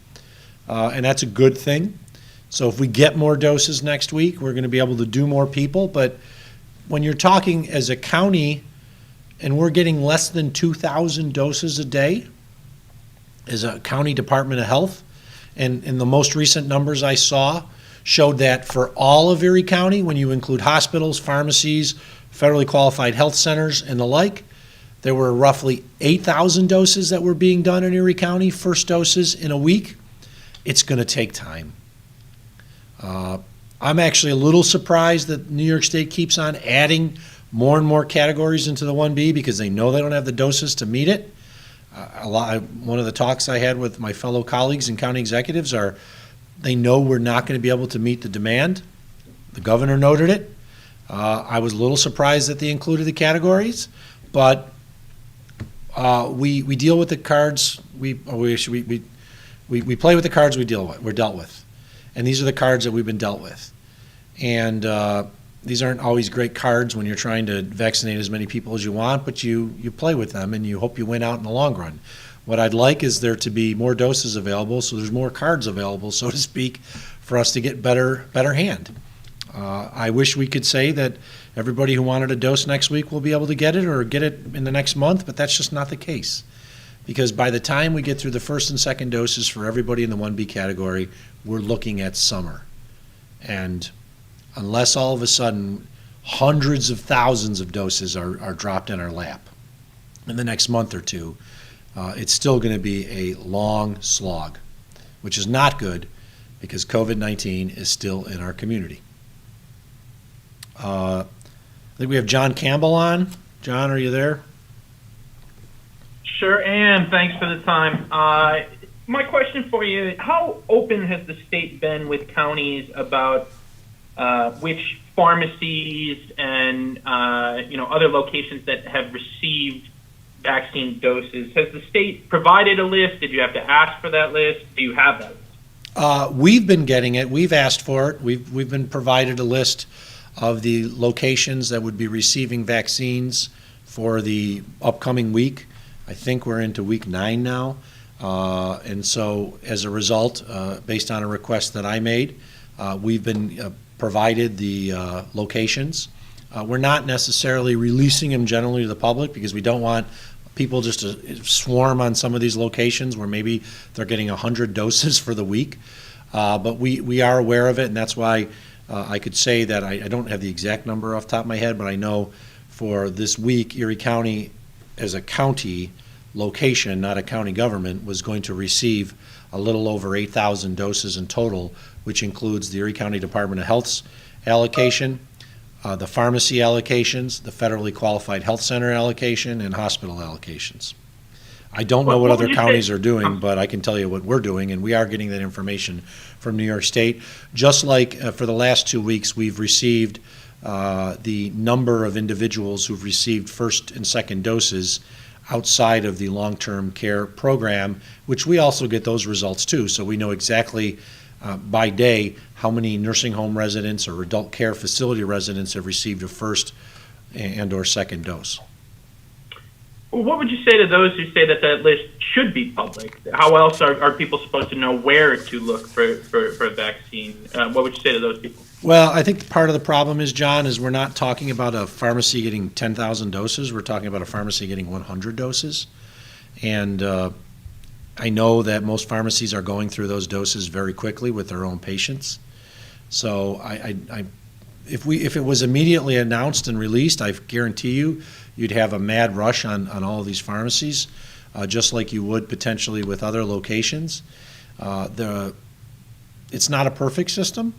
and that's a good thing. So if we get more doses next week, we're going to be able to do more people. But when you're talking as a county and we're getting less than 2,000 doses a day as a county Department of Health, and in the most recent numbers I saw showed that for all of Erie County, when you include hospitals, pharmacies, federally qualified health centers, and the like, there were roughly 8,000 doses that were being done in Erie County, first doses in a week. It's going to take time. I'm actually a little surprised that New York State keeps on adding more and more categories into the 1B because they know they don't have the doses to meet it. One of the talks I had with my fellow colleagues and county executives are they know we're not going to be able to meet the demand. The governor noted it. I was a little surprised that they included the categories, but we deal with the cards. We play with the cards we're dealt with, and these are the cards that we've been dealt with. And these aren't always great cards when you're trying to vaccinate as many people as you want, but you play with them and you hope you win out in the long run. What I'd like is there to be more doses available, so there's more cards available, so to speak, for us to get better hand. I wish we could say that everybody who wanted a dose next week will be able to get it or get it in the next month, but that's just not the case. Because by the time we get through the first and second doses for everybody in the 1B category, we're looking at summer. And unless all of a sudden hundreds of thousands of doses are dropped in our lap in the next month or two, it's still going to be a long slog, which is not good because COVID-19 is still in our community. I think we have John Campbell on. John, are you there? Sure am. Thanks for the time. My question for you, how open has the state been with counties about which pharmacies and other locations that have received vaccine doses? Has the state provided a list? Did you have to ask for that list? Do you have that list? We've been getting it. We've asked for it. We've been provided a list of the locations that would be receiving vaccines for the upcoming week. I think we're into week 9 now. And so as a result, based on a request that I made, we've been provided the locations. We're not necessarily releasing them generally to the public because we don't want people just to swarm on some of these locations where maybe they're getting 100 doses for the week. But we are aware of it, and that's why I could say that I don't have the exact number off the top of my head, but I know for this week, Erie County as a county location, not a county government, was going to receive a little over 8,000 doses in total, which includes the Erie County Department of Health's allocation, the pharmacy allocations, the federally qualified health center allocation, and hospital allocations. I don't know what other counties are doing, but I can tell you what we're doing, and we are getting that information from New York State. Just like for the last 2 weeks, we've received the number of individuals who've received first and second doses outside of the long-term care program, which we also get those results too. So we know exactly by day how many nursing home residents or adult care facility residents have received a first and or second dose. What would you say to those who say that that list should be public? How else are people supposed to know where to look for a vaccine? What would you say to those people? Well, I think part of the problem is, John, is we're not talking about a pharmacy getting 10,000 doses. We're talking about a pharmacy getting 100 doses. And I know that most pharmacies are going through those doses very quickly with their own patients. So if it was immediately announced and released, I guarantee you'd have a mad rush on all of these pharmacies, just like you would potentially with other locations. It's not a perfect system,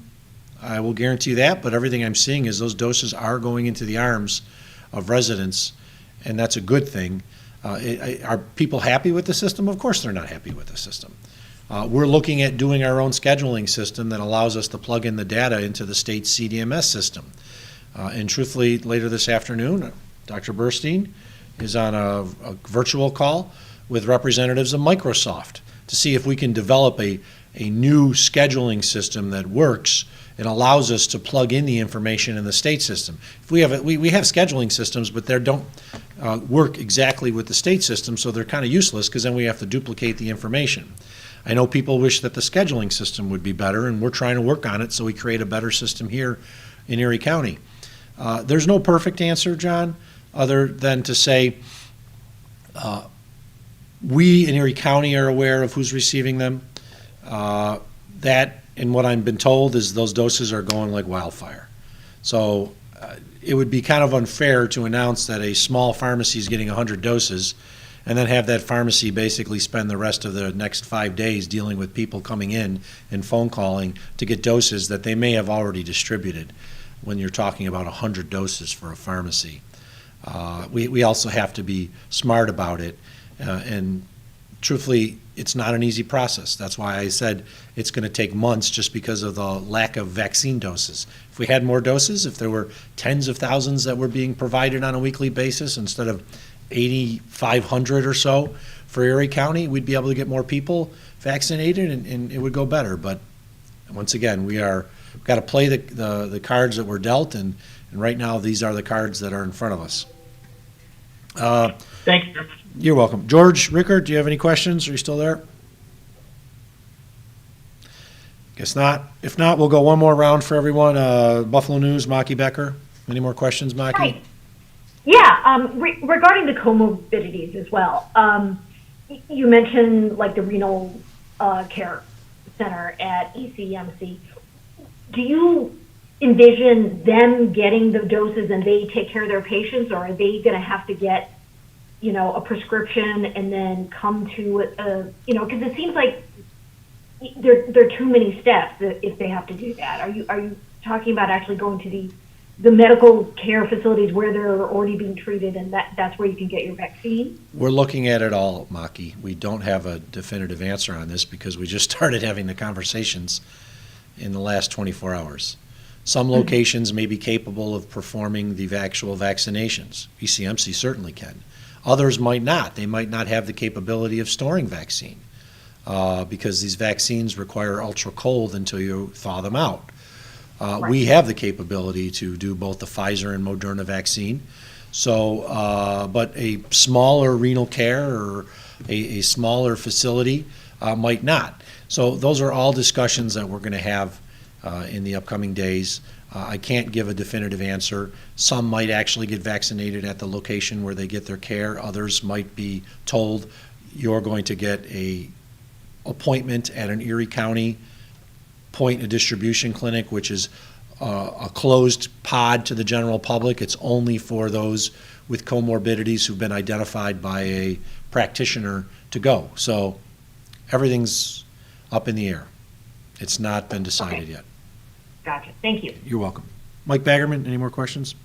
I will guarantee that, but everything I'm seeing is those doses are going into the arms of residents, and that's a good thing. Are people happy with the system? Of course they're not happy with the system. We're looking at doing our own scheduling system that allows us to plug in the data into the state CDMS system. And truthfully, later this afternoon, Dr. Burstein is on a virtual call with representatives of Microsoft to see if we can develop a new scheduling system that works and allows us to plug in the information in the state system. If we have scheduling systems, but they don't work exactly with the state system, so they're kind of useless because then we have to duplicate the information. I know people wish that the scheduling system would be better, and we're trying to work on it so we create a better system here in Erie County. There's no perfect answer, John, other than to say we in Erie County are aware of who's receiving them. That, and what I've been told, is those doses are going like wildfire. So it would be kind of unfair to announce that a small pharmacy is getting 100 doses and then have that pharmacy basically spend the rest of the next 5 days dealing with people coming in and phone calling to get doses that they may have already distributed when you're talking about 100 doses for a pharmacy. We also have to be smart about it, and truthfully, it's not an easy process. That's why I said it's going to take months just because of the lack of vaccine doses. If we had more doses, if there were tens of thousands that were being provided on a weekly basis instead of 8,500 or so for Erie County, we'd be able to get more people vaccinated and it would go better. But once again, we've got to play the cards that we're dealt, and right now these are the cards that are in front of us. Thank you. You're welcome. George Rickert, do you have any questions? Are you still there? Guess not. If not, we'll go one more round for everyone. Buffalo News, Maki Becker. Any more questions, Maki? Hi. Yeah, regarding the comorbidities as well. You mentioned like the renal care center at ECMC. Do you envision them getting the doses and they take care of their patients, or are they going to have to get, a prescription and then come to because it seems like there are too many steps if they have to do that. Are you talking about actually going to the medical care facilities where they're already being treated, and that's where you can get your vaccine? We're looking at it all, Maki. We don't have a definitive answer on this because we just started having the conversations in the last 24 hours. Some locations may be capable of performing the actual vaccinations. ECMC certainly can. Others might not. They might not have the capability of storing vaccine because these vaccines require ultra cold until you thaw them out. Right. We have the capability to do both the Pfizer and Moderna vaccine. So, but a smaller renal care or a smaller facility might not. So those are all discussions that we're going to have in the upcoming days. I can't give a definitive answer. Some might actually get vaccinated at the location where they get their care. Others might be told you're going to get a appointment at an Erie County point of distribution clinic, which is a closed pod to the general public. It's only for those with comorbidities who've been identified by a practitioner to go. So everything's up in the air. It's not been decided yet. Gotcha. Thank you. You're welcome. Mike Baggerman, any more questions?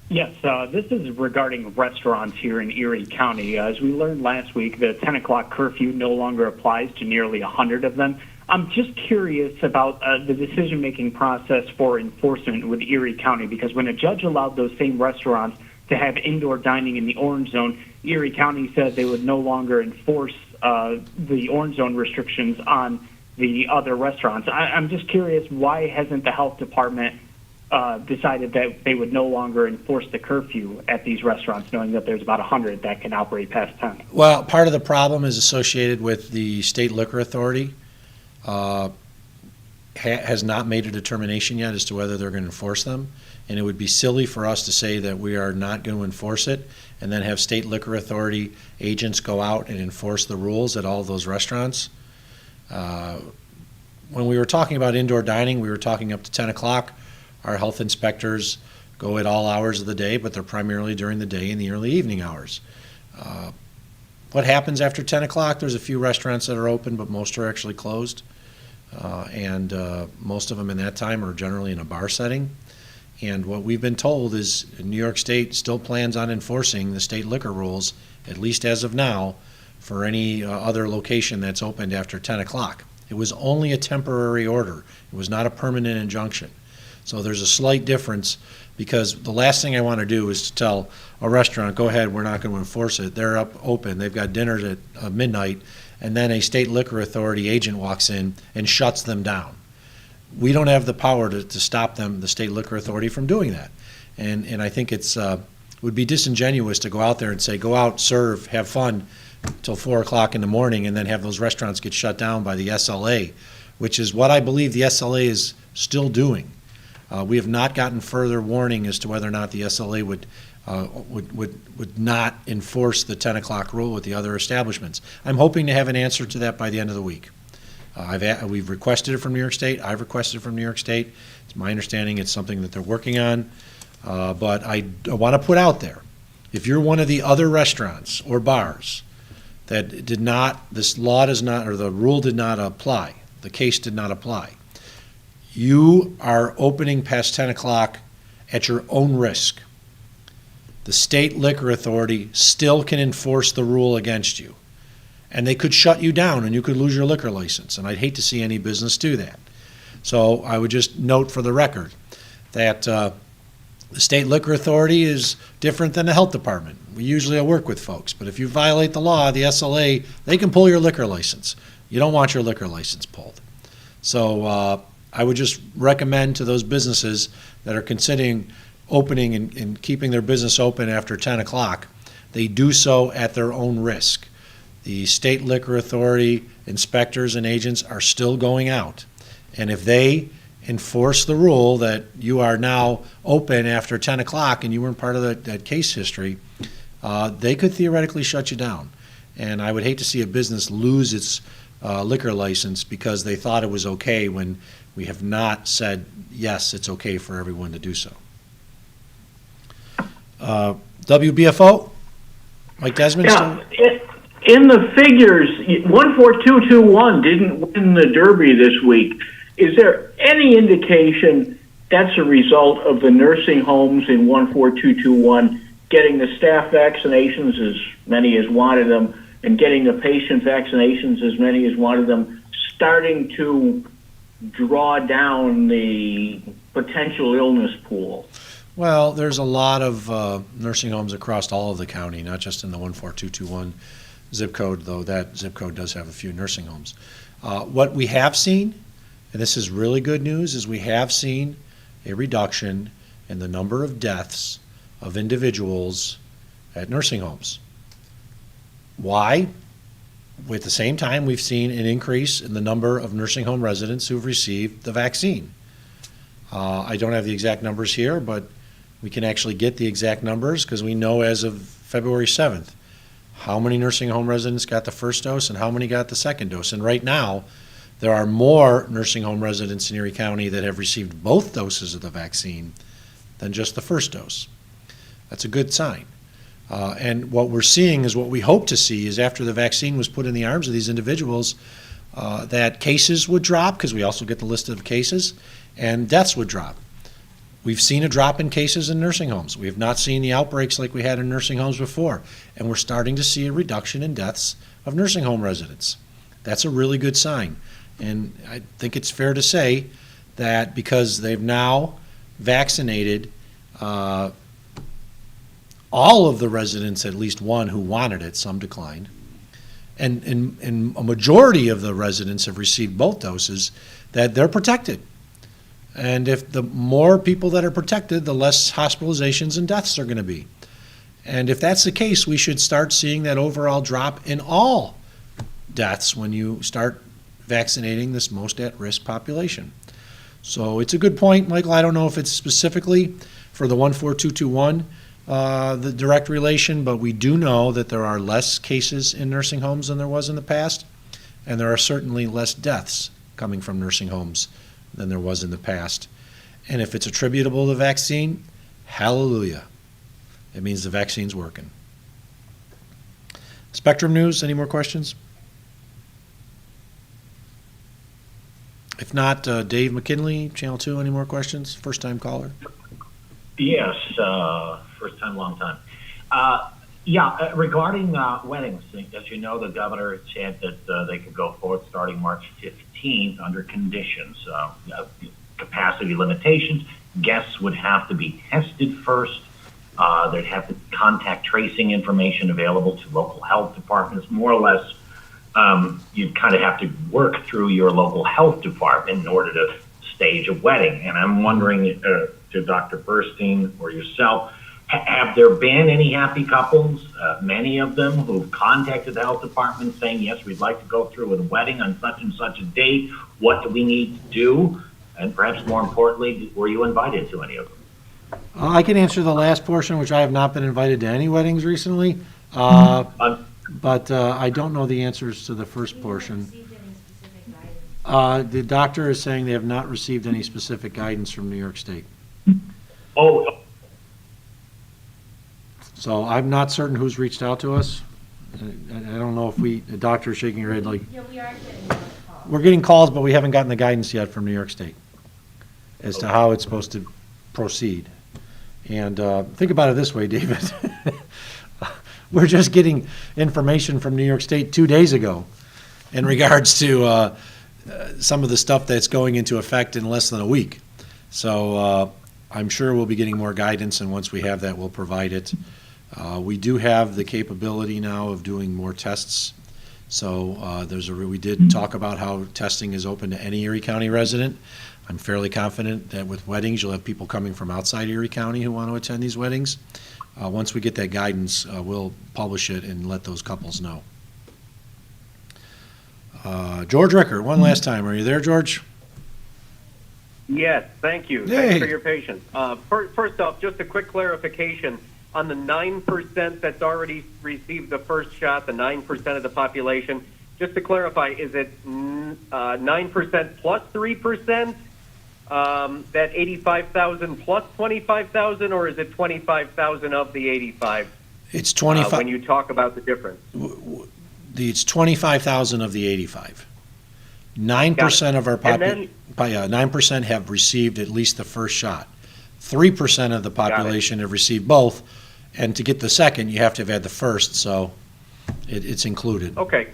Yes, this is regarding restaurants here in Erie County. As we learned last week, the 10 o'clock curfew no longer applies to nearly 100 of them. I'm just curious about the decision-making process for enforcement with Erie County, because when a judge allowed those same restaurants to have indoor dining in the orange zone, Erie County said they would no longer enforce the orange zone restrictions on the other restaurants. I'm just curious, why hasn't the health department decided that they would no longer enforce the curfew at these restaurants, knowing that there's about 100 that can operate past 10? Well, part of the problem is associated with the state liquor authority. has not made a determination yet as to whether they're going to enforce them. And it would be silly for us to say that we are not going to enforce it and then have state liquor authority agents go out and enforce the rules at all of those restaurants. When we were talking about indoor dining, we were talking up to 10 o'clock. Our health inspectors go at all hours of the day, but they're primarily during the day and the early evening hours. What happens after 10 o'clock? There's a few restaurants that are open, but most are actually closed. And most of them in that time are generally in a bar setting. And what we've been told is New York State still plans on enforcing the state liquor rules, at least as of now, for any other location that's opened after 10 o'clock. It was only a temporary order. It was not a permanent injunction. So there's a slight difference, because the last thing I want to do is to tell a restaurant, go ahead, we're not going to enforce it. They're up open, they've got dinner at midnight, and then a state liquor authority agent walks in and shuts them down. We don't have the power to stop them, the state liquor authority, from doing that. And I think it's would be disingenuous to go out there and say, go out, serve, have fun till 4 o'clock in the morning, and then have those restaurants get shut down by the SLA, which is what I believe the SLA is still doing. We have not gotten further warning as to whether or not the SLA would not enforce the 10 o'clock rule with the other establishments. I'm hoping to have an answer to that by the end of the week. We've requested it from New York State. I've requested it from New York State. It's my understanding it's something that they're working on. But I want to put out there, if you're one of the other restaurants or bars that did not, this law does not, or the rule did not apply, the case did not apply, you are opening past 10 o'clock at your own risk. The state liquor authority still can enforce the rule against you. And they could shut you down and you could lose your liquor license. And I'd hate to see any business do that. So I would just note for the record that the state liquor authority is different than the health department. We usually work with folks. But if you violate the law, the SLA, they can pull your liquor license. You don't want your liquor license pulled. So I would just recommend to those businesses that are considering opening and keeping their business open after 10 o'clock, they do so at their own risk. The state liquor authority inspectors and agents are still going out. And if they enforce the rule that you are now open after 10 o'clock and you weren't part of that case history, they could theoretically shut you down. And I would hate to see a business lose its liquor license because they thought it was okay when we have not said, yes, it's okay for everyone to do so. WBFO, Mike Desmond? Yeah, in the figures, 14221 didn't win the Derby this week. Is there any indication that's a result of the nursing homes in 14221 getting the staff vaccinations, as many as wanted them, and getting the patient vaccinations, as many as wanted them, starting to draw down the potential illness pool? Well, there's a lot of nursing homes across all of the county, not just in the 14221 zip code, though that zip code does have a few nursing homes. What we have seen, and this is really good news, is we have seen a reduction in the number of deaths of individuals at nursing homes. Why? At the same time, we've seen an increase in the number of nursing home residents who've received the vaccine. I don't have the exact numbers here, but we can actually get the exact numbers because we know as of February 7th how many nursing home residents got the first dose and how many got the second dose. And right now, there are more nursing home residents in Erie County that have received both doses of the vaccine than just the first dose. That's a good sign. And what we're seeing is what we hope to see is after the vaccine was put in the arms of these individuals, that cases would drop, because we also get the list of cases, and deaths would drop. We've seen a drop in cases in nursing homes. We have not seen the outbreaks like we had in nursing homes before, and we're starting to see a reduction in deaths of nursing home residents. That's a really good sign. And I think it's fair to say that because they've now vaccinated all of the residents, at least one who wanted it, some declined, and a majority of the residents have received both doses, that they're protected. And if the more people that are protected, the less hospitalizations and deaths are going to be. And if that's the case, we should start seeing that overall drop in all deaths when you start vaccinating this most at-risk population. So it's a good point, Michael. I don't know if it's specifically for the 14221, the direct relation, but we do know that there are less cases in nursing homes than there was in the past, and there are certainly less deaths coming from nursing homes than there was in the past. And if it's attributable to the vaccine, hallelujah. It means the vaccine's working. Spectrum News, any more questions? If not, Dave McKinley, Channel 2, any more questions? First-time caller. Yes, first time, long time. Regarding weddings, as you know, the governor said that they could go forward starting March 15th under conditions. Capacity limitations, guests would have to be tested first. There'd have to be contact tracing information available to local health departments. More or less, you'd kind of have to work through your local health department in order to stage a wedding. And I'm wondering to Dr. Burstein or yourself, have there been any happy couples, many of them who've contacted the health department saying, yes, we'd like to go through with a wedding on such and such a date. What do we need to do? And perhaps more importantly, were you invited to any of them? I can answer the last portion, which I have not been invited to any weddings recently, but I don't know the answers to the first portion. The doctor is saying they have not received any specific guidance from New York State. Oh, So I'm not certain who's reached out to us. I don't know if the doctor's shaking her head like, Yeah, we are getting those calls. we're getting calls, but we haven't gotten the guidance yet from New York State as to how it's supposed to proceed. And think about it this way, David. We're just getting information from New York State 2 days ago in regards to some of the stuff that's going into effect in less than a week. So I'm sure we'll be getting more guidance, and once we have that, we'll provide it. We do have the capability now of doing more tests. So we did talk about how testing is open to any Erie County resident. I'm fairly confident that with weddings, you'll have people coming from outside Erie County who want to attend these weddings. Once we get that guidance, we'll publish it and let those couples know. George Ricker, one last time. Are you there, George? Yes, thank you. Yay. Thanks for your patience. First off, just a quick clarification. On the 9% that's already received the first shot, the 9% of the population, just to clarify, is it 9% plus 3%, that 85,000 plus 25,000, or is it 25,000 of the 85? It's 25. When you talk about the difference. It's 25,000 of the 85. 9% of our population, 9% have received at least the first shot. 3% of the population have received both, and to get the second, you have to have had the first, so it's included. Okay.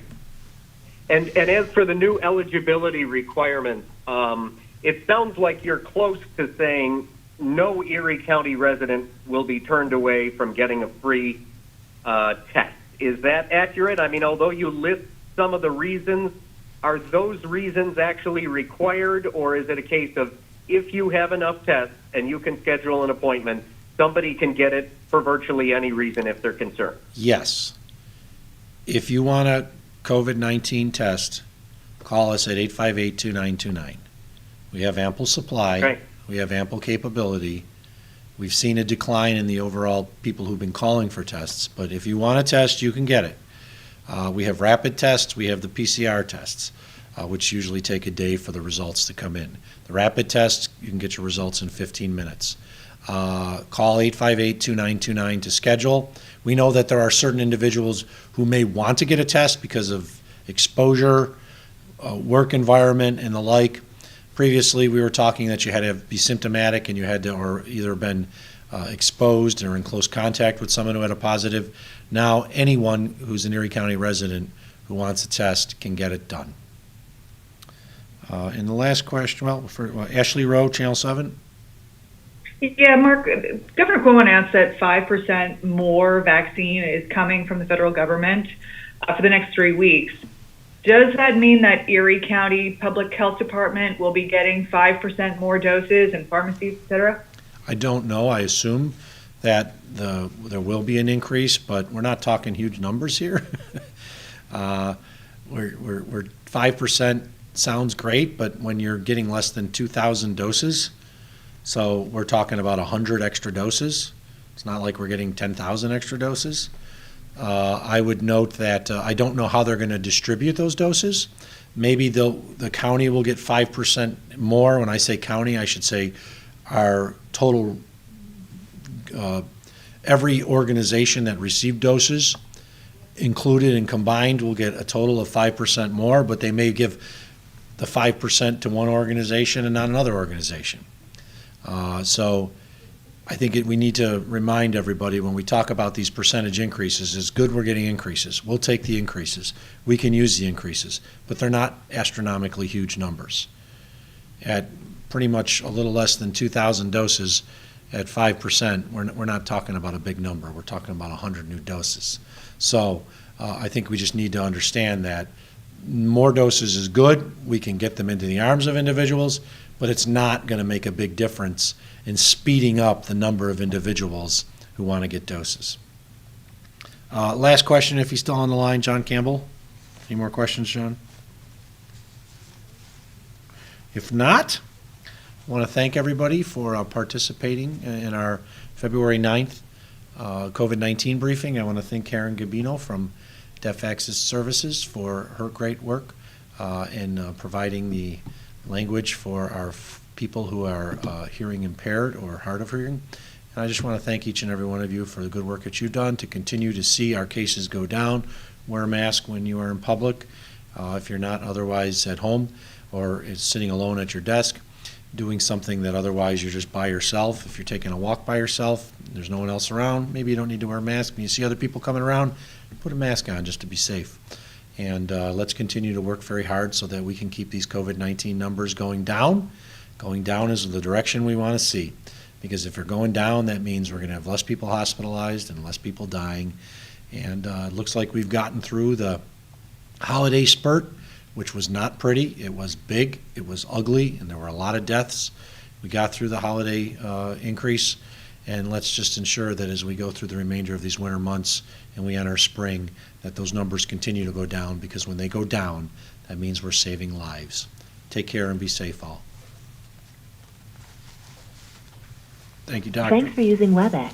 And as for the new eligibility requirements, it sounds like you're close to saying no Erie County resident will be turned away from getting a free test. Is that accurate? I mean, although you list some of the reasons, are those reasons actually required, or is it a case of if you have enough tests and you can schedule an appointment, somebody can get it for virtually any reason if they're concerned? Yes. If you want a COVID-19 test, call us at 858-2929. We have ample supply. Right. We have ample capability. We've seen a decline in the overall people who've been calling for tests, but if you want a test, you can get it. We have rapid tests. We have the PCR tests, which usually take a day for the results to come in. The rapid test, you can get your results in 15 minutes. Call 858-2929 to schedule. We know that there are certain individuals who may want to get a test because of exposure, work environment, and the like. Previously, we were talking that you had to be symptomatic and you had to or either been exposed or in close contact with someone who had a positive. Now, anyone who's an Erie County resident who wants a test can get it done. And the last question, Ashley Rowe, Channel 7. Yeah, Mark, Governor Cuomo announced that 5% more vaccine is coming from the federal government for the next 3 weeks. Does that mean that Erie County Public Health Department will be getting 5% more doses and pharmacies, et cetera? I don't know. I assume that there will be an increase, but we're not talking huge numbers here. We're 5% sounds great, but when you're getting less than 2,000 doses, so we're talking about 100 extra doses. It's not like we're getting 10,000 extra doses. I would note that I don't know how they're going to distribute those doses. Maybe the county will get 5% more. When I say county, I should say our total, every organization that received doses included and combined will get a total of 5% more, but they may give the 5% to one organization and not another organization. So I think we need to remind everybody when we talk about these percentage increases, it's good we're getting increases. We'll take the increases. We can use the increases, but they're not astronomically huge numbers. At pretty much a little less than 2,000 doses at 5%, we're not talking about a big number. We're talking about 100 new doses. So I think we just need to understand that more doses is good. We can get them into the arms of individuals, but it's not going to make a big difference in speeding up the number of individuals who want to get doses. Last question, if he's still on the line, John Campbell. Any more questions, John? If not, I want to thank everybody for participating in our February 9th COVID-19 briefing. I want to thank Karen Gabino from Deaf Access Services for her great work in providing the language for our people who are hearing impaired or hard of hearing. And I just want to thank each and every one of you for the good work that you've done to continue to see our cases go down. Wear a mask when you are in public, if you're not otherwise at home or sitting alone at your desk, doing something that otherwise you're just by yourself. If you're taking a walk by yourself, there's no one else around, maybe you don't need to wear a mask. When you see other people coming around, put a mask on just to be safe. And let's continue to work very hard so that we can keep these COVID-19 numbers going down. Going down is the direction we want to see. Because if they're going down, that means we're going to have less people hospitalized and less people dying. And it looks like we've gotten through the holiday spurt, which was not pretty. It was big, it was ugly, and there were a lot of deaths. We got through the holiday increase, and let's just ensure that as we go through the remainder of these winter months and we enter spring, that those numbers continue to go down, because when they go down, that means we're saving lives. Take care and be safe all. Thank you, Doctor. Thanks for using WebEx.